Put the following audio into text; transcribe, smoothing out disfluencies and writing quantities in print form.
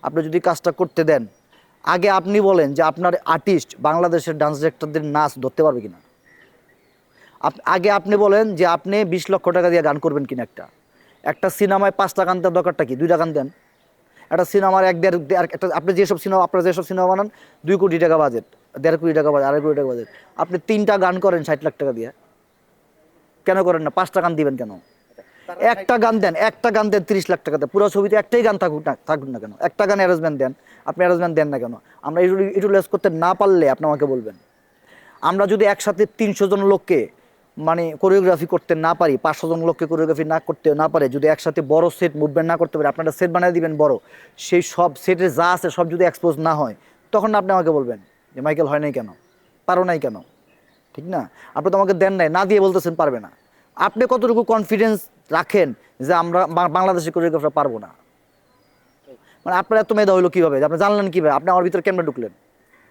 আপনি যদি কাজটা করতে দেন, আগে আপনি বলেন যে আপনার আর্টিস্ট বাংলাদেশের ডান্স ডিরেক্টরদের নাচ ধরতে পারবে কিনা। আগে আপনি বলেন যে আপনি 20 লক্ষ টাকা দিয়ে গান করবেন কিনা। একটা সিনেমায় 5টা গান দেওয়ার দরকারটা কি, 2টা গান দেন। একটা সিনেমার একটা আপনি আপনারা যেসব সিনেমা বানান 2 কোটি টাকা বাজেট, 1.5 কোটি টাকা বাজেট, 2.5 কোটি টাকা বাজেট, আপনি 3টা গান করেন 60 লাখ টাকা দিয়ে, কেন করেন না? 5টা গান দিবেন কেন? একটা গান দেন, একটা গান দেন 30 লাখ টাকাতে, পুরো ছবিতে একটাই গান থাকুক না কেন, একটা গান অ্যারেঞ্জমেন্ট দেন। আপনি অ্যারেঞ্জমেন্ট দেন না কেন? আমরা ইউটিলাইজ করতে না পারলে আপনি আমাকে বলবেন। আমরা যদি একসাথে 300 জন লোককে মানে কোরিওগ্রাফি করতে না পারি, 500 জন লোককে কোরিওগ্রাফি না করতে না পারে, যদি একসাথে বড় সেট মুভমেন্ট না করতে পারি, আপনারা সেট বানিয়ে দিবেন বড়, সেই সব সেটে যা আছে সব যদি এক্সপোজ না হয়, তখন আপনি আমাকে বলবেন যে মাইকেল হয় নাই কেন, পারো নাই কেন। ঠিক না? আপনি তো আমাকে দেন নাই, না দিয়ে বলতেছেন পারবে না। আপনি কতটুকু কনফিডেন্স রাখেন যে আমরা বাংলাদেশে কোরিওগ্রাফার পারবো না? মানে আপনার এত মেধা হইলো কীভাবে? আপনি জানলেন কীভাবে? আপনি আমার ভিতরে কেমনে ঢুকলেন?